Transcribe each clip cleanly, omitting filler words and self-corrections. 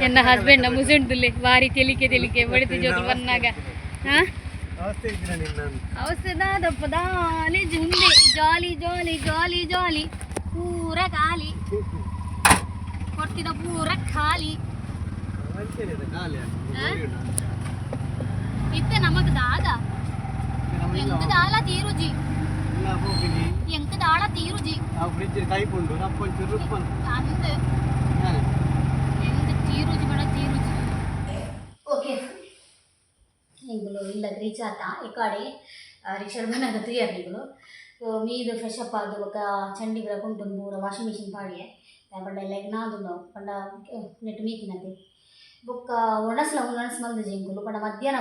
ಎನ್ನ ಹಸ್ಬೆಂಡ್ ಮುಸುಂಡುಲೆ ಬಾರಿ ತೆಲಿಕೆ ಬಡಿತಿ ಜೋಕು ಬಂದಾಗ ಅವಸ್ಥೆದಾದಪ್ಪ ದಾಲೇಜ್ ಮುಂದೆ ಜಾಲಿ ಪೂರ ಖಾಲಿ ಕೊಟ್ಟಿನ ಪೂರ ಖಾಲಿ ಇತ್ತೆ ನಮಗ್ ದಾದ ಎಂಕ್ ದಾಲ ತೀರುಜಿ ಎಂಕ್ ದಾಳ ತೀರುಜಿ ಅಂದ್ ಎಂಕ್ ತೀರುಜಿ ಬಡ ತೀರುಜಿ ಓಕೆ ಹಿಂಗಳು ಇಲ್ಲ ರೀಚ್ ಆತ ಈ ಕಡೆ ರಿಕ್ಷಾ ಬಂದಾಗ ತುಯ್ಯಾರ್ಲಿಗಳು ಮೀದು ಫ್ರೆಶ್ ಅಪ್ ಆದ ఒక ಚಂಡಿ ಬರಕೊಂಡು ಪೂರ ವಾಷಿಂಗ್ ಮಿಷಿನ್ ಪಾಡಿಯೆ ಪಂಡ ಎಲ್ಲ ನಾದು ನಾವು ಪಂಡ ನೆಟ್ ಮೀತಿನದೆ ಬೊಕ್ಕ ಒಣಸ್ ಮಲ್ದು ಜಿಂಕುಲು ಪಂಡ ಮಧ್ಯಾಹ್ನ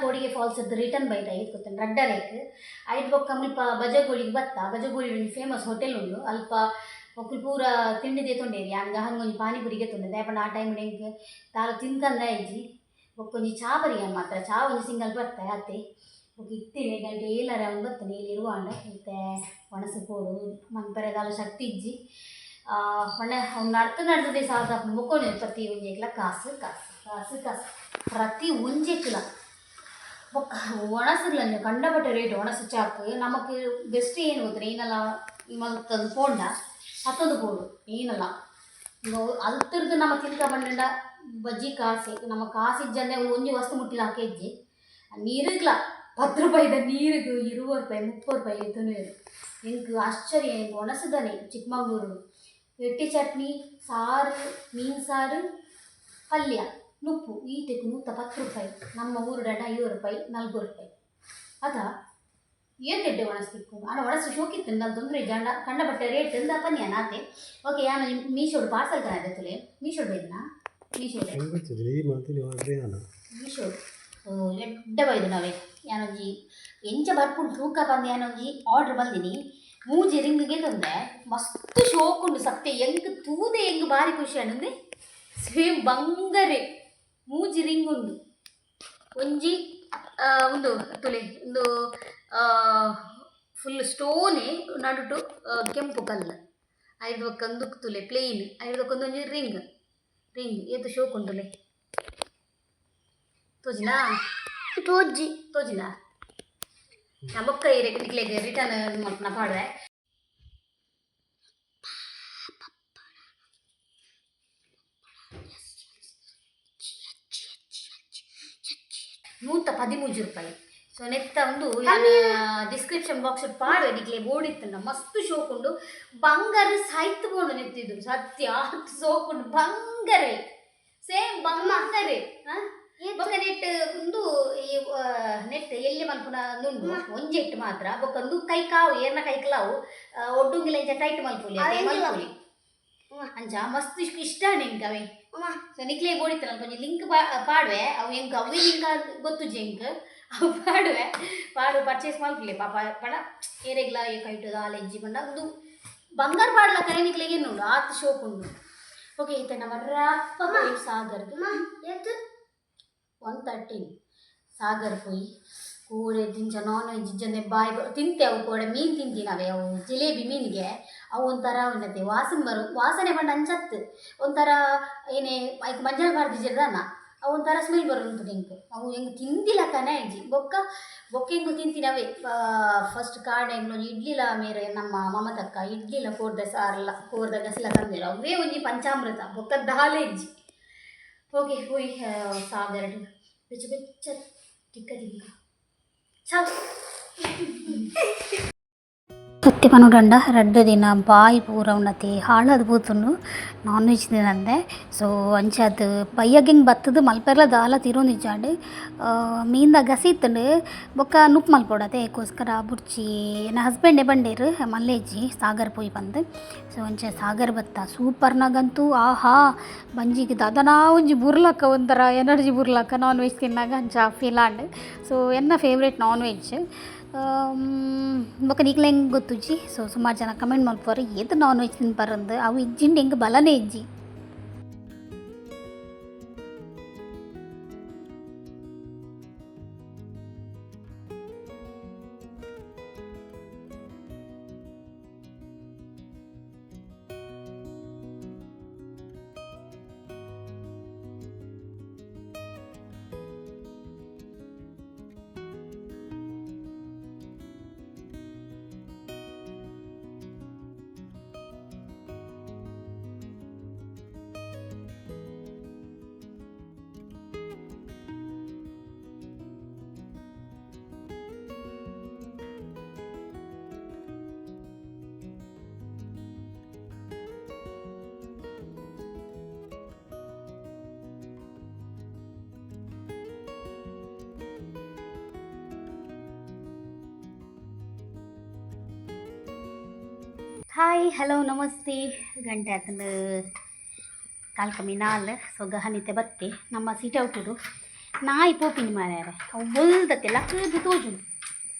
ಕೋಡಿಗೆ ಫಾಲ್ಸ್ ರಿಟರ್ನ್ ಬೈಟ್ ಐದು ಗೊತ್ತಾನೆ ರಡ್ಡರೇಕ್ ಐದು ಬೊಕ್ಕ ಮುಲ್ಪ ಬಜಗೋಳಿಗೆ ಬಜಗೋಳಿ ಫೇಮಸ್ ಹೋಟೆಲ್ ಉಂಡು ಅಲ್ಪ ಒಕ್ಕಲು ಪೂರ ತಿಂಡಿ ತೊಂಡೇರಿ ಹಂಗ ಹಂಗೊಂದು ಪಾನಿಪುರಿಗೆ ತೊಂಡೆ ಪಂಡ ಆ ಟೈಮ್ ಹೆಂಗೆ ತಾಳು ತಿನ್ಕಂದ ಇಜ್ಜಿ ಒಕ್ಕೊಂಜಿ ಚಾ ಬರಿಯ ಮಾತ್ರ ಚಾ ಒಂದು ಸಿಂಗಲ್ ಬರ್ತಾಯಿ ಅತ್ತೆ ಒಕ್ಕ ಇತ್ತಿಲ್ಲ ಗಂಟೆ ಏಲರ ಅವ್ನು ಬರ್ತಾನೆ ಇಲ್ಲಿ ಇರುವಾಂಡ ಮತ್ತೆ ಒಣಸು ಕೋಡು ಮನ್ಪರೆದಾಲ ಶಕ್ತಿ ಇಜ್ಜಿ ಹೊಣೆ ಅವ್ನು ನಡ್ತದೆ ಸಾಧ ಮುಕ್ಕೊಂಡು ಪ್ರತಿ ಒಂಜೆಕ್ಲ ಕಾಸು ಪ್ರತಿ ಒಂಜೆಕ್ಲ ಒಣಸುಗ್ಲ ಕಂಡಪಟ್ಟೆ ರೇಟ್ ಒಣಸು ಚಾಕು ನಮಕ್ ಬೆಸ್ಟ್ ಏನು ಗೊತ್ತಾರೆ ಏನಲ್ಲ ಮಲ್ತಂದು ಪೋಂಡ ಹತ್ತೊಂದು ಪೋಡು ಏನಲ್ಲ ಅಲ್ತಿರ್ದು ನಮ್ಮ ತಿನ್ಕ ಬಂಡ ಬಜ್ಜಿ ಕಾಸೆ ನಮ್ಮ ಕಾಸಿಜ್ಜಂದೆ ಒಂಜಿ ವಸ್ತು ಮುಟ್ಟಿಲ್ಲ ಹಾಕಿಜ್ಜಿ ನೀರಿಗ್ಲ 10 ರೂಪಾಯಿದ ನೀರಿಗೆ 20 ರೂಪಾಯಿ 30 ರೂಪಾಯಿ ಎತ್ತನೇ ಎಂಕ್ ಆಶ್ಚರ್ಯ ಎಂಕ್ ಒಣಸದನೆ ಚಿಕ್ಕಮಗಳೂರು ಎಟ್ಟಿ ಚಟ್ನಿ ಸಾರು ಮೀನು ಸಾರು ಪಲ್ಯ ನುಪ್ಪು ಈಟಕ್ಕೆ 110 ರೂಪಾಯಿ ನಮ್ಮ ಊರು ಡಡ 50 ರೂಪಾಯಿ 40 ರೂಪಾಯಿ ಅದ ಏತೆಡ್ಡೆ ಒಣಸ್ತಿಕ್ಕು ನಾನು ಒಣಸು ಶೋಕಿತ್ತು ನಾನು ತೊಂದರೆ ಜಂಡ ಕಂಡ ಬಟ್ಟೆ ರೇಟ್ ಎಂದ ಪನ್ಯ ನಾತೆ ಓಕೆ ಯಾನು ಮೀಶೋಡು ಪಾರ್ಸಲ್ ಕರಾಯ್ತಲೆ ಮೀಶೋಡು ಬೈದ್ನಾ ಮೀಶೋ ಎಡ್ಡ ಬೈದು ನಾವೇ ಯಾನೊಂಜಿ ಎಂಚ ಬರ್ಪುಂಡು ತೂಕ ಬಂದು ಯಾನೊಂಜಿ ಆರ್ಡ್ರ್ ಬಂದಿನಿ ಮೂಜಿ ರಿಂಗಿಗೆ ತಂದೆ ಮಸ್ತ್ ಶೋಕ್ ಉಂಡು ಸತ್ಯ ಎಂಕ್ ತೂದೆ ಎಂಗ್ ಭಾರಿ ಖುಷಿ ಅನ್ನಂದ್ರೆ ಸೇಮ್ ಬಂಗರೆ ಮೂಜಿ ರಿಂಗ್ ಉಂಡು ಒಂಜಿ ಒಂದು ತುಲೆ ಒಂದು ಫುಲ್ ಸ್ಟೋನೆ ನಡುಟು ಕೆಂಪು ಕಲ್ಲು ಐದು ಒಕ್ಕೊಂದು ತುಲೆ ಪ್ಲೇನ್ ಐದು ಒಕ್ಕೊಂದೊಂಜಿ ರಿಂಗ್ ಏತು ಶೋಕ್ ಉಂಟುಲೆ ತೋಜಿನಾ ತೋಜಿನ ನಮಕ್ಕ ನಿಕ್ಲೆಗೆ ರಿಟರ್ನ್ ಮಲ್ಪನ ಪಾಡುವೆ ₹113 ಸೊ ನೆತ್ತ ಒಂದು ಡಿಸ್ಕ್ರಿಪ್ಷನ್ ಬಾಕ್ಸ್ ಪಾಡುವೆ ನಿಕ್ಲೆ ಬೋರ್ಡ್ ಇತ್ತಂಡ ಮಸ್ತ್ ಶೋಕ್ ಉಂಡು ಬಂಗಾರ ಸಾಯ್ತು ಬೋಂಡು ನೆತ್ತಿದ್ರು ಸತ್ಯ ಶೋಕ್ ಉಂಡು ಬಂಗಾರೆ ಸೇಮ್ ಬಂಗಾರೆ ಬೊಕ್ಕ ನೆಟ್ ಒಂದು ಈ ನೆಟ್ ಎಲ್ಲಿ ಮಲ್ಪುನ ನುಂಡು ಒಂಜೆಟ್ಟು ಮಾತ್ರ ಬೊಕ್ಕಂದು ಕೈಕಾವು ಏರ್ನ ಕೈಕಲಾವು ಒಡ್ಡುಂಗಿಲ ಇಂಚ ಟೈಟ್ ಮಲ್ಪುಲಿ ಮಲ್ಪುಲಿ ಅಂಚ ಮಸ್ತ್ ಇಷ್ಟ ನಿಂಗೆ ಅವೇ ಸೊ ನಿಕ್ಲೆ ಬೋಡಿತ್ತಲ್ಲ ಕೊಂಚ ಲಿಂಕ್ ಪಾಡುವೆ ಅವು ಹೆಂಗೆ ಅವೇ ಲಿಂಕ್ ಗೊತ್ತು ಜೆಂಕ್ ಅವು ಪಾಡು ಪರ್ಚೇಸ್ ಮಲ್ಪುಲಿ ಪಾಪ ಪಡ ಏರೆಗ್ಲ ಕೈಟದ ಅಲೆಜ್ಜಿ ಬಂಡ ಒಂದು ಬಂಗಾರ ಪಾಡ್ಲ ಕರೆ ನಿಕ್ಲೆಗೆ ನೋಡು ಆತ್ ಶೋಕ್ ಉಂಡು ಓಕೆ ಈತ ನಮ್ಮ ರಪ್ಪ ಸಾಗರ್ದು 113 ಸಾಗರ್ ಪೋಯಿ ಕೂಡೆ ತಿಂಚ ನಾನ್ ವೆಜ್ ಇಜ್ಜಂದೆ ಬಾಯಿ ತಿಂತೇವು ಕೂಡ ಮೀನು ತಿಂತೀನವೆ ಅವು ಜಿಲೇಬಿ ಮೀನಿಗೆ ಅವು ಒಂಥರ ಉನ್ನತೆ ವಾಸನೆ ಬಂದು ಅಂಚತ್ತು ಒಂಥರ ಏನೇ ಆಯ್ತು ಮಂಜಾಳ ಬಾರ್ದಿದ್ದನ ಅವು ಒಂಥರ ಸ್ಮೆಲ್ ಬರುಂಟು ನಿಂಗೆ ಅವು ಹೆಂಗೆ ತಿಂದಿಲ್ಲ ಕನೆ ಇಜ್ಜಿ ಬೊಕ್ಕ ಹೆಂಗು ತಿಂತೀನವೆ ಫಸ್ಟ್ ಕಾಡೆ ಹೆಂಗೆ ಇಡ್ಲಿಲ್ಲ ಮೇರೆ ನಮ್ಮ ಮಮತಕ್ಕ ಇಡ್ಲಿಲ್ಲ ಕೋರ್ದ ಗಸಲ ತಂದಿರ ಅವೇ ಒಂಜಿ ಪಂಚಾಮೃತ ಬೊಕ್ಕ ದಾಲೆ ಇಜ್ಜಿ ಹೋಗಿ ಹೋಯ್ ಸಾಗರಡು ಬೆಚ್ಚ ತಿಕ್ಕ ಚಾವ್ ಸತ್ಯ ಪನುಡಂಡ 2 ದಿನ ಬಾಯಿ ಪೂರ ಉನ್ನತಿ ಹಾಳದು ಪೂತುಂಡು ನಾನ್ ವೆಜ್ ತಿಂದೆ ಸೊ ಅಂಚದು ಬಯ್ಯಗೆ ಬತ್ತದು ಮಲ್ಪೆರ್ಲ ದಾಲ ತಿರೋಂದಿಜ್ಜಾಂಡು ಮೀನ್ದ ಗಸಿ ಇತ್ತುಂಡು ಬೊಕ್ಕ ನುಪ್ಪು ಮಲ್ಪೊಡತೆ ಏಕೋಸ್ಕರ ಬುಡ್ಚಿ ನನ್ನ ಹಸ್ಬೆಂಡೇ ಬಂಡೇರು ಮಲ್ಲೇಜ್ಜಿ ಸಾಗರ್ ಪೋಯಿ ಬಂದು ಸೊ ಅಂಚೆ ಸಾಗರ್ ಬತ್ತ ಸೂಪರ್ನಾಗಂತೂ ಆಹಾ ಬಂಜಿಗೆ ದದನಾ ಒಂಜಿ ಬುರ್ಲಕ್ಕ ಒಂಥರ ಎನರ್ಜಿ ಬುರ್ಲಕ್ಕ ನಾನ್ ವೆಜ್ ತಿನ್ನಾಗ ಅಂಚ ಫೀಲಾಂಡು ಸೊ ಎನ್ನ ಫೇವ್ರೇಟ್ ನಾನ್ ವೆಜ್ ಬೊಕ್ಕ ನೀಕ್ಲ ಹೆಂಗೆ ಗೊತ್ತುಜ್ಜಿ ಸೊ ಸುಮಾರು ಜನ ಕಮೆಂಟ್ ಮಾಡ್ತಾರೆ ಏದು ನಾನ್ ವೆಜ್ ತಿನ್ಬಾರಂದು ಅವು ಇಜ್ಜಿಂಡು ಹೆಂಗೆ ಬಲನೇ ಇಜ್ಜಿ ಹಾಯ್ ಹಲೋ ನಮಸ್ತೆ ಗಂಟೆ ಆತನ ಕಾಲ್ ಕಮ್ಮಿ ನಾಲ್ ಸೊ ಗಹನಿತೆ ಬತ್ತೆ ನಮ್ಮ ಸೀಟ್ ಔಟುಡು ನಾಯಿ ಪೋಪಿನಿ ಮಾರ್ಯಾರೆ ಅವು ಬಲ್ದತ್ತೆ ಲಕ್ಕದು ತೋಜು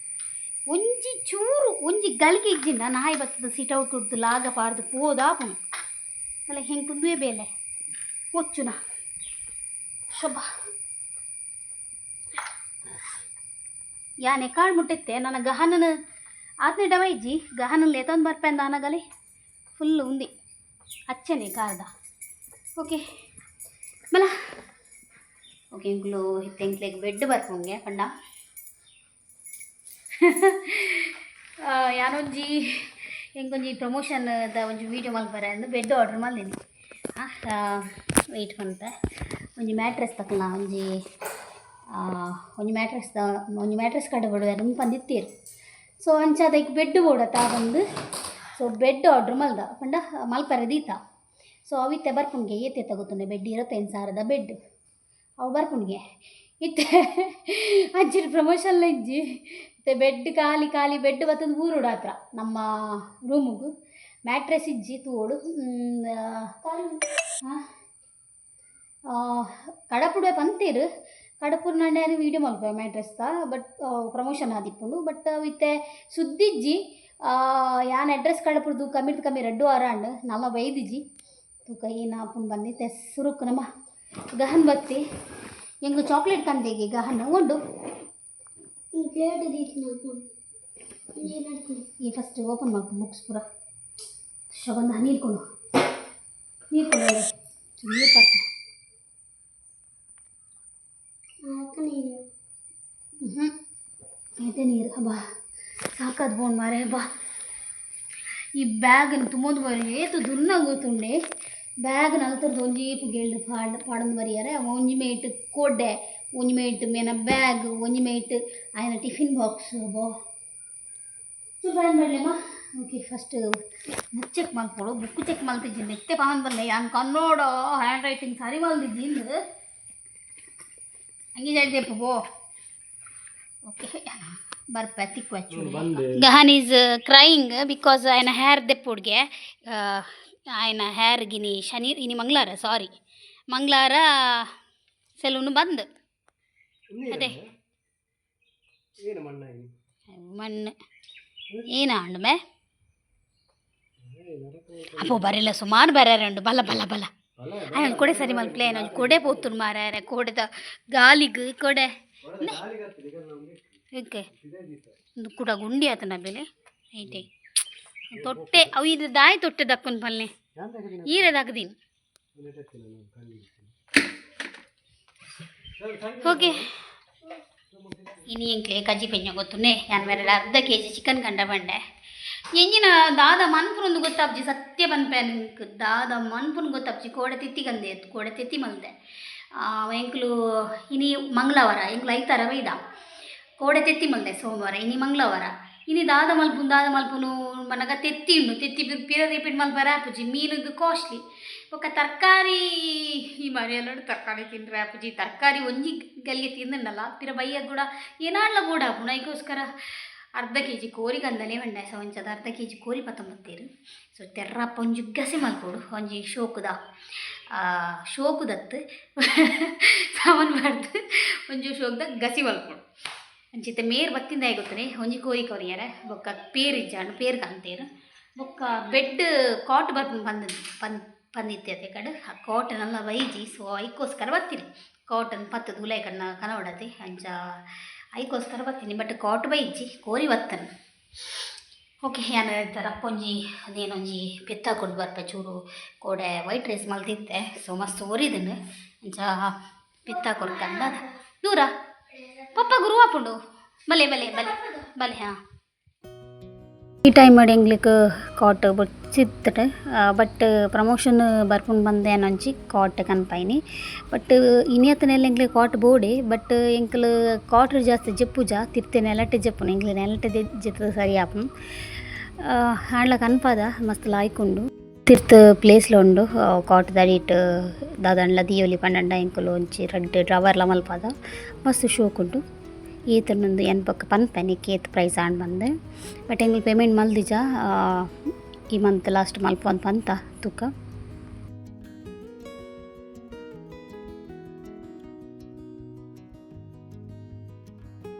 ಒಂಜಿ ಚೂರು ಒಂಜಿ ಗಳಿಗೆ ಇಜ್ಜಿನ ನಾಯಿ ಬತ್ತದ ಸೀಟ್ ಔಟುಡ್ದು ಲಾಗ ಪಾಡ್ದು ಪೋದಾಪುನು ಅಲ್ಲ ಹೆಂಗೆ ತುಂದುವೆ ಬೇಲೆ ಒಚ್ಚುನ ಶೋಭಾ ಯಾನೆ ಕಾಳು ಮುಟ್ಟಿತ್ತೆ ನನ್ನ ಗಹನನ ಆತನೇ ಡವೈಜಿ ಗಹನಲ್ಲಿ ಎತ್ತೊಂದು ಬರ್ಪೆಂದ ಅನಗಲಿ ಫುಲ್ಲು ಉಂದಿ ಹಚ್ಚನೆ ಕಾರ್ದ ಓಕೆ ಮಲ ಓಕೆ ಇಂಕ್ಲು ತೆಂಕ್ಲೆಗ್ ಬೆಡ್ ಬರ್ಪಂಗೆ ಪಂಡ ಯಾನೊಂಜಿ ಹೆಂಗೊಂಜಿ ಪ್ರಮೋಷನ್ದ ಒಂಜಿ ವೀಡಿಯೋ ಮಲ್ಪರೆ ಅಂದು ಬೆಡ್ ಆರ್ಡ್ರ್ ಮಲ್ದಿನಿ ವೆಯ್ಟ್ ಬಂತೆ ಒಂಜಿ ಮ್ಯಾಟ್ರೆಸ್ ತಕ್ಕಲ ಒಂಜಿ ಮ್ಯಾಟ್ರೆಸ್ ಕಡೆ ಬಿಡುವಾರೆ ಪಂದಿತ್ತೀರು ಸೊ ಅಂಚಾದಕ್ಕೆ ಬೆಡ್ ಬೋಡತ್ತ ಬಂದು ಸೊ ಬೆಡ್ ಆರ್ಡ್ರ್ ಮಲ್ದ ಪಂಡ ಮಲ್ಪರೆ ದೀತ ಸೊ ಅವಿತ್ತೆ ಬರ್ಪುಣ್ಗೆ ಏತೆ ತಗೋತಾನೆ ಬೆಡ್ 25,000 ಬೆಡ್ ಅವು ಬರ್ಪುಣ್ಗೆ ಇತ್ತೆ ಅಜ್ಜಿರ ಪ್ರಮೋಷನ್ಲ ಇಜ್ಜಿ ಮತ್ತು ಬೆಡ್ ಖಾಲಿ ಬೆಡ್ ಬತ್ತದ ಊರೋಡು ಹತ್ರ ನಮ್ಮ ರೂಮಿಗೂ ಮ್ಯಾಟ್ರೆಸ್ ಇಜ್ಜಿ ತೂಡು ಕಡಪುಡೆ ಪಂತೀರು ಕಡಪುರ್ ನಂಡೆ ವೀಡಿಯೋ ಮಲ್ಪೆ ಮ್ಯಾಟ್ರೆಸ್ದ ಬಟ್ ಪ್ರಮೋಷನ್ ಆದಿಪ್ಪುಂಡು ಬಟ್ ಇತ್ತೆ ಸುದ್ದಿಜ್ಜಿ ಯಾನ್ ಅಡ್ರೆಸ್ ಕಡಪುರ್ದು ಕಮ್ಮಿ 2 ವಾರ ನಮ್ಮ ಬೈದಿಜ್ಜಿ ತೂಕ ಏನಾಪುಂಡು ಬಂದಿತ್ತೆ ಸುರುಕು ನಮ್ಮ ಗಹನ್ ಬತ್ತಿ ಹೆಂಗೆ ಚಾಕ್ಲೇಟ್ ಕಂತೆಗೆ ಗಹನ್ ಉಂಡು ಈ ಫಸ್ಟ್ ಓಪನ್ ಮಾಡ್ಕೊ ಬುಕ್ಸ್ ಪೂರ ಶಗೊಂದ ನೀರು ಕೊಡು ನೀರು ಪಾಕ ಇದೆ ನೀರು ಬಾ ಸಾಕಾದ್ ಬೋನ್ ಮಾರೆ ಬಾ ಈ ಬ್ಯಾಗನ್ನು ತುಂಬೊಂದು ಬರೀ ಏತು ದುನ್ನ ಗೊತ್ತುಂಡೆ ಬ್ಯಾಗ್ ನಲ್ತರದ್ದು ಒಂಜಿ ಗೆಳ್ದು ಪಾಡೊಂದು ಬರಿಯಾರೆ ಒಂಜಿ ಮೇಟ್ ಕೊಡ್ಡೆ ಒಂಜಿ ಮೇಟ್ ಮೇನ ಬ್ಯಾಗ್ ಒಂಜಿ ಮೇಟ್ ಆಯ್ನ ಟಿಫಿನ್ ಬಾಕ್ಸ್ ಬೋ ಫ್ಯಾನ್ ಮಾಡಲೇಮ್ಮ ಓಕೆ ಫಸ್ಟ್ ಬುಕ್ ಚೆಕ್ ಮಾಡ್ಕೊಡು ಬುಕ್ ಚೆಕ್ ಮಾಡ್ತಿದ್ದೀನಿ ನೆತ್ತೆ ಪಾನ್ ಬಂದೆ ಯಾನ್ ಕನ್ನಡ ಹ್ಯಾಂಡ್ ರೈಟಿಂಗ್ ಸರಿ ಮಲ್ದಿದ್ದೀನಿ ಹಂಗೆ ಜಾಯ್ದೆಪ್ಪ ಬೋ ಓಕೆ ಬರ್ಪ ತಿಕ್ಕು ಗಹನ್ ಈಸ್ ಕ್ರೈಯಿಂಗ್ ಬಿಕಾಸ್ ఆయన ಹೇರ್ ದೆಪ್ಪುಡ್ಗೆ ఆయన ಹೇರ್ ಗಿನಿ ಇನಿ ಮಂಗಳವಾರ ಸೆಲೂನು ಬಂದು ಅದೇ ಮಣ್ಣು ಏನ ಅಂಡ್ಮೆ ಅಪ್ಪೋ ಬರಿಲ್ಲ ಸುಮಾರು ಬರ್ಯಾರಂಡು ಬಲ ఆయన ಕೊಡೆ ಸರಿ ಮಲ್ಪ್ಲೆ ನಾನು ಕೊಡೆ ಪೋತುನ್ ಮಾರ್ಯಾರೆ ಕೊಡೆದ ಗಾಲಿಗೆ ಕೊಡೆ ಓಕೆ ಕೂಡ ಗುಂಡಿ ಆತನ ಬೆಲೆ ಐತೆ ತೊಟ್ಟೆ ಅವು ಇದು ದಾಯಿ ತೊಟ್ಟೆ ದಕ್ಕನ್ ಪಲ್ಲೆ ಈರೆ ದಕ್ಕದೀನಿ ಓಕೆ ಇನಿ ಎಂಕ್ಲೆ ಕಜ್ಜಿ ಪೆಂಜ ಗೊತ್ತುನೆ ಯಾನ್ ಮೇರೆ ಅರ್ಧ kg ಚಿಕನ್ ಕಂಡ ಬಂಡೆ ಎಂಜಿನ ದಾದ ಮನ್ಪುರೊಂದು ಗೊತ್ತಾಪ್ಜಿ ಸತ್ಯ ಬನ್ಪೆನ್ಕ್ ದಾದ ಮನ್ಪುನ್ ಗೊತ್ತಾಪ್ಜಿ ಕೋಡೆ ತೆತ್ತಿಗಂದೆ ಎತ್ತು ಕೋಡೆ ತೆತ್ತಿ ಮಲ್ದೆ ಎಂಕ್ಲು ಇನಿ ಮಂಗಳವಾರ ಎಂಕ್ಲು ಐತಾರ ಬೈದ ಕೋಡೆ ತೆತ್ತಿ ಮಲ್ದೆ ಸೋಮವಾರ ಇನಿ ಮಂಗಳವಾರ ಇನಿ ದಾದ ಮಲ್ಪುನು ಮನಗ ತೆತ್ತಿ ಪಿರ ರಿಪೀಟ್ ಮಲ್ಪರ ಆಪುಜಿ ಮೀನುದು ಕಾಸ್ಟ್ಲಿ ಒಕ್ಕ ತರಕಾರಿ ಈ ಮರಿಯಲ್ಲೋಡು ತರಕಾರಿ ತಿಂದ್ರೆ ಆಪುಜಿ ತರಕಾರಿ ಒಂಜಿ ಗಲ್ಲಿಗೆ ತಿಂದಲ್ಲ ಪಿರ ಬಯ್ಯ ಕೂಡ ಏನಾಡ್ಲ ಕೂಡ ಆಪುನ ಈಗೋಸ್ಕರ ಅರ್ಧ kg ಕೋರಿ ಗಂದಲೇ ಬಂಡೆ ಸೊ ಒಂಚದ ಅರ್ಧ kg ಕೋರಿ ಪತ್ತೊಂಬತ್ತೇರು ಸೊ ತೆರ್ರಪ್ಪ ಒಂಜಿ ಗಸಿ ಮಲ್ಪೋಡು ಒಂಜಿ ಶೋಕುದತ್ತು ಸಾಮಾನು ಬರ್ದು ಒಂಜಿ ಶೋಕದ ಗಸಿ ಮಲ್ಪೋಡು ಅಂಚಿತ್ತೆ ಮೇರ್ ಬತ್ತಿಂದ ಗೊತ್ತನೆ ಒಂಜಿ ಕೋರಿ ಕೊರಿಯರೆ ಬೊಕ್ಕ ಪೇರ್ ಇಜ್ಜಾಂಡು ಪೇರ್ ಕಂತೇರು ಬೊಕ್ಕ ಬೆಡ್ ಕಾಟ್ ಬರ್ಪುಂಡು ಬಂದಿತ್ತೆ ಅದೇ ಕಡೆ ಆ ಕಾಟನೆಲ್ಲ ವೈಜಿ ಸೊ ಐಕೋಸ್ಕರ ಬರ್ತೀನಿ ಕಾಟನ್ ಪತ್ತದ ಉಲೆ ಕನವಡತೆ ಅಂಚ ಐಕೋಸ್ಕರ ಬರ್ತೀನಿ ಬಟ್ ಕಾಟ್ ಬೈಜಿ ಕೋರಿ ಬತ್ತನು ಓಕೆ ಏನು ಹೇಳ್ತಾರೆ ಅಪ್ಪೊಂಜಿ ಅದೇನೊಂಜಿ ಪೆತ್ತ ಕೊಟ್ಟು ಬರ್ಪೆ ಚೂರು ಕೋಡೆ ವೈಟ್ ರೈಸ್ ಮಲ್ತಿದ್ದೆ ಸೊ ಮಸ್ತ್ ಓರಿದನು ಅಂಚ ಪೆತ್ತ ಕೊಡ್ಕಂಡ ದೂರ ಪಪ್ಪ ಗುರು ಹಾಪುಂಡು ಬಲೆ ಹಾಂ ಈ ಟೈಮ್ ಮಾಡಿ ಎಂಗ್ಲಿಕ್ಕೆ ಕಾಟ್ ಸಿಗ್ತದೆ ಬಟ್ ಪ್ರಮೋಷನ್ ಬರ್ಕೊಂಡು ಬಂದೆ ನಂಚಿ ಕಾಟ್ ಕನ್ಪಾಯಿನಿ ಬಟ್ ಇನಿಯತ್ತನೆಲ್ಲ ಎಂಗ್ಲಿ ಕಾಟ್ ಬೋಡೆ ಬಟ್ ಎಂಕ್ಲು ಕಾಟ್ ಜಾಸ್ತಿ ಜಪ್ಪುಜ ತಿರ್ತೆ ನೆಲಟೆ ಜಪ್ಪುನು ಎಂಗ್ಲಿ ನೆಲಟೆ ಜೆತ್ತದ ಸರಿ ಆಪುನು ಹಾಡ್ಲ ಕನ್ಪಾದ ಮಸ್ತ್ ಲಾಯ್ಕೊಂಡು ತಿರ್ತ್ ಪ್ಲೇಸ್ಲ ಉಂಡು ಕಾಟ್ ದಡಿಟ್ ದಾದಂಡ್ಲ ದಿಯೋಲಿ ಪಂಡಂಡ ಎಂಕುಲು ಒಂಚಿ ರೆಡ್ ಡ್ರವರ್ಲ ಮಲ್ಪಾದ ಮಸ್ತ್ ಶೋಕುಂಟು ಈತನೊಂದು ಎನ್ಪಕ್ಕ ಪನ್ಪೆನೆ ಕೇತ್ ಪ್ರೈಸ್ ಆಂಡ್ ಬಂದೆ ಬಟ್ ಎಂಗ್ಲು ಪೇಮೆಂಟ್ ಮಲ್ದಿಜ ಈ ಮಂತ್ ಲಾಸ್ಟ್ ಮಲ್ಪ ಒಂದು ಪಂತ ತೂಕ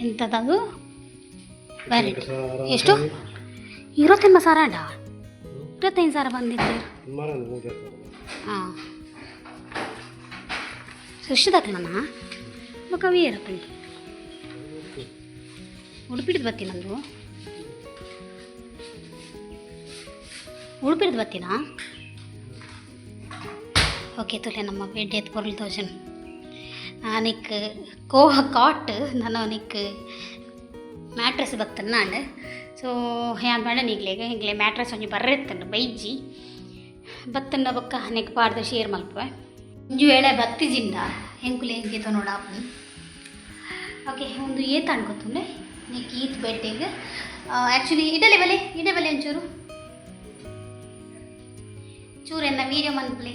ಎಂಥದ್ದು ಬರೀ ಎಷ್ಟು 25 ಸಾವಿರ ಅಡ 25 ಸಾವಿರ ಬಂದಿದ್ದೀರಿ ಹಾಂ ಸುಶಿದಾಕಣ್ಣ ಕವಿ ಇರಪ್ಪ ಉಡುಪಿಡ್ದು ಬತ್ತಿ ನಂದು ಉಡುಪಿಡ್ದು ಬತ್ತಿನ ಓಕೆ ತುಲೆ ನಮ್ಮ ಬೆಡ್ ಎತ್ತು பொருள் தோஷன் ನಿಕ್ ಕಾಟ್ ನಾನು ನಿಕ್ ಮ್ಯಾಟ್ರೆಸ್ ಬರ್ತೇನೆ ನಾನು ಸೊ ಏನು ಬೇಡ ಈಗಲೇ ಮ್ಯಾಟ್ರೆಸ್ ಒಂಜಿ ಬರ್ರೆತ್ತಂಡು ಬೈಜಿ ಬತ್ತನ್ನ ಬೊಕ್ಕ ನೆಕ್ ಪಾಡ್ದು ಶೇರ್ ಮಲ್ಪೆ ಒಂಜು ವೇಳೆ ಬತ್ತಿಜಿಂದ ಹೆಂಕುಲೆ ಹೆಂಗಿತ ನೋಡಾಪು ಓಕೆ ಒಂದು ಏತ ಅನ್ಕೊತುಂಡೆ ನೆಕ್ ಈತ್ ಬೆಟ್ಟಿಗೆ ಆ್ಯಕ್ಚುಲಿ ಇಡಲೆ ಬಲೆ ಒಂಚೂರು ಚೂರು ಎನ್ನ ವೀಡಿಯೋ ಮನ್ಪ್ಲೆ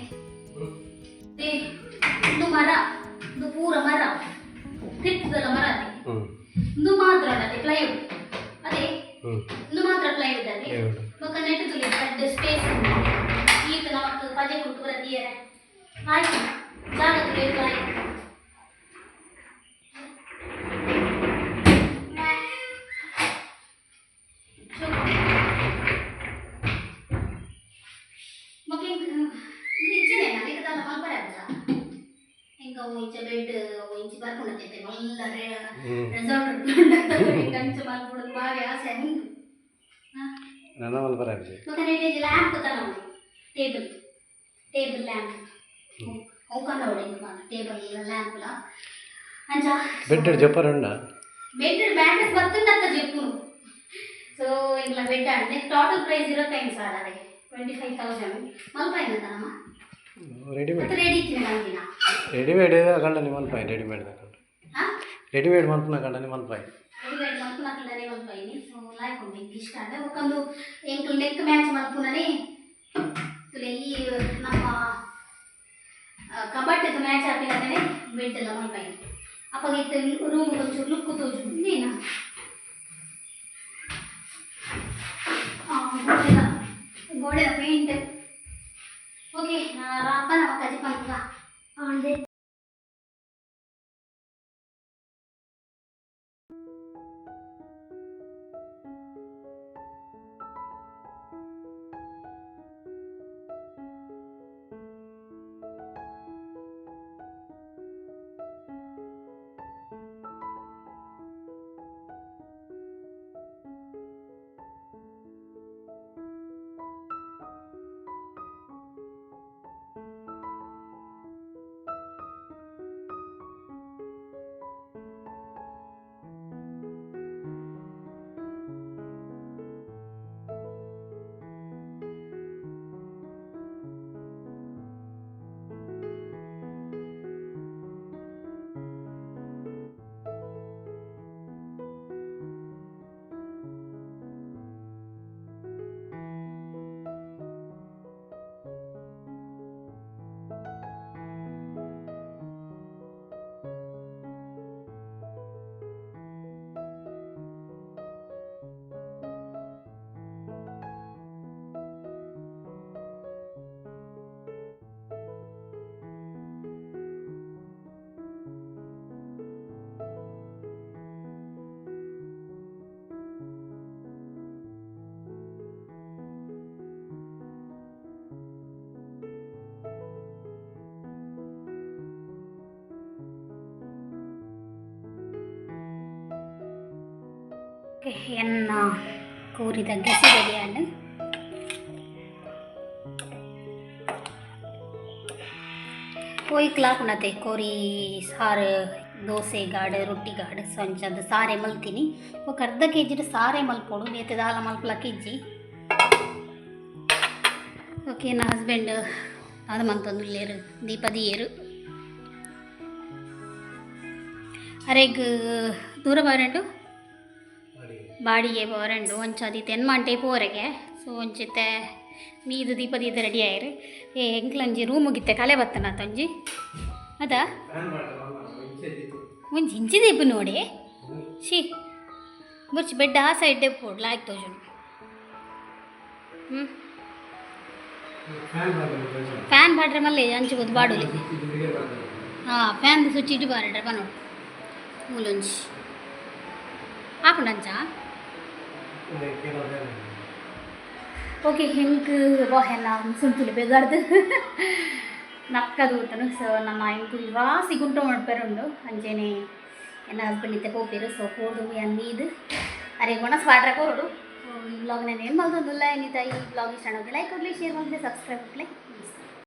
ಇದು ಮರ ಇದು ಪೂರ ಮರ ತಿರ್ತದಲ್ಲ ಮರ ಅದೇ ಇದು ಮಾತ್ರ ಅದೇ ಪ್ಲೈವುಡ್ ಅದೇ ಇದು ಮಾತ್ರ ಪ್ಲೈವುಡ್ ಅದೇ ಬೊಕ್ಕ ನೆಟ್ ತುಳಿ ದೊಡ್ಡ ಸ್ಪೇಸ್ ಈತ ನಮಕ್ ಪಜೆ ಕುಟ್ಟು ಬರದಿಯರೆ ಆಯ್ತು ಜಾಗ ತುಳಿಯೋದು ಆಯ್ತು ಇಂಚ ಬೆಡ್ ಇಂಚ ಬರ್ಕೊಂಡೈತೆ ಎಲ್ಲ ರೆಸಾರ್ಟ್ ಕಂಚ ಮಾಡ್ಬಿಡೋದು ಭಾರಿ ಆಸೆ ಉಂಟು ಲ್ಯಾಂಪ್ ತಗೊಂಡು table lamp Avukana table lamp ಅಂಚ ಬೆಡ್ ಜಪ್ಪರ್ ಉಂಡ ಬೆಡ್ ಬ್ಯಾಟಸ್ ಬರ್ತಂತ ಜಪ್ಪುನು ಸೊ ಇಂಗ್ಲ ಬೆಡ್ ಅಂದ್ರೆ ಟೋಟಲ್ ಪ್ರೈಸ್ 25 ಸಾವಿರ 25,000 ಮಲ್ಪ ಏನಂತನಮ್ಮ ರೆಡಿಮೇಡ್ ಕಂಡನಿ ಮಲ್ಪಾಯಿ ರೆಡಿಮೇಡ್ ತಗೊಂಡು ರೆಡಿಮೇಡ್ ಮಲ್ಪನ ಕಂಡನಿ ಮಲ್ಪಾಯಿ ರೆಡಿಮೇಡ್ ಮಲ್ಪನ ಕಂಡನಿ ಮಲ್ಪಾಯಿ ಸೊ ಲೈಕ್ ಒಂದು ಇಷ್ಟ ಅಂದ್ರೆ ಒಂದು ಎಂಕ್ಲು ನೆಕ್ ಮ್ಯಾಚ್ ಮಲ್ಪುನನೆ ಈ ನಮ್ಮ ಕಬಟ್ಟದ ಮ್ಯಾಚ್ ಹಾಕಿದ್ರೆ ಬೆಡ್ ಎಲ್ಲ ಮಲ್ಪಾಯಿ ಅಪ್ಪಾಗ ರೂಮ್ ಒಂಚೂರು ಲುಕ್ ತೋಜು ನೀನು ಗೋಡೆದ ಪೇಂಟ್ ಓಕೆ ರಾಪ ನಮ್ಮ ಕಜಿ ಪಂಕ ಅಂದೆ ಎನ್ನ ಕೂರಿದ ಗಸಿ ರೆಡಿಯಾಂಡು ಕೊಯ್ಕ್ಲಾಕುನತೆ ಕೋರಿ ಸಾರು ದೋಸೆ ಗಾಡು ರೊಟ್ಟಿ ಗಾಡು ಸಂಚದ ಸಾರೆ ಮಲ್ತೀನಿ ఒక ಅರ್ಧ ಕೆಜಿ ಸಾರೆ ಮಲ್ಪೋಡು ಬೇತೆ ದಾಲ ಮಲ್ಪಲ ಕೆಜಿ ಓಕೆ ನನ್ನ ಹಸ್ಬೆಂಡ್ ಅದು ಮಂತೊಂದು ಲೇರು ದೀಪದಿ ಏರು ಅರೆಗ್ ದೂರ ಬಾರಂಡು ಬಾಡಿಗೆ ಬೋರಂಡು ಒಂಚದಿ ತೆನ್ಮಂಟೆ ಪೋರೆಗೆ ಸೊ ಒಂಚಿತ್ತೆ ಮೀದು ದೀಪ ದೀದ ರೆಡಿ ಆಯ್ರಿ ಎಂಕ್ಲಂಜಿ ರೂಮುಗಿತ್ತೆ ಕಲೆ ಬತ್ತನ ತಂಜಿ ಅದಾ ಒಂಜಿ ಇಂಚಿ ದೀಪ ನೋಡಿ ಶಿ ಬುರ್ಚಿ ಬೆಡ್ ಆ ಸೈಡ್ ಪೋಡ್ಲ ಆಯ್ತು ತೋಜು ಫ್ಯಾನ್ ಬಾಡ್ರೆ ಮಲ್ಲೆ ಅಂಚು ಬಾಡುಲಿ ಹಾಂ ಫ್ಯಾನ್ ಸ್ವಿಚ್ ಇಟ್ಟು ಬಾರಡ್ರೆ ಬನ್ನೋಡು ಮೂಲೊಂಜಿ ಹಾಕೊಂಡಂಚ ಓಕೆ ಹೆಂಗೆ ಬಾಹೆಲ್ಲ ಸುಂತುಲಿ ಬೇಗಾಡ್ದು ನಕ್ಕದು ಊಟನು ಸೊ ನಮ್ಮ ಇಂಕು ಇವಾಸಿ ಗುಂಟು ಮಾಡ್ಪೇರುಂಡು ಅಂಚೆನೆ ಎನ್ನ ಹಸ್ಬೆಂಡ್ ಇತ್ತೆ ಹೋಗ್ಬೇರು ಸೊ ಹೋದು ಮೀದು ಅರೆ ಗುಣ ಸ್ವಾಡ್ರಕ್ಕೆ ಹೊರಡು ಈ ಬ್ಲಾಗ್ ನಾನು ಏನು ಮಾಡ್ದೊಂದಿಲ್ಲ ಏನಿತ್ತ ಈ ಬ್ಲಾಗ್ ಇಷ್ಟ ಆಗೋದು ಲೈಕ್ ಕೊಡಲಿ ಶೇರ್ ಮಾಡಲಿ ಸಬ್ಸ್ಕ್ರೈಬ್ ಮಾಡಲಿ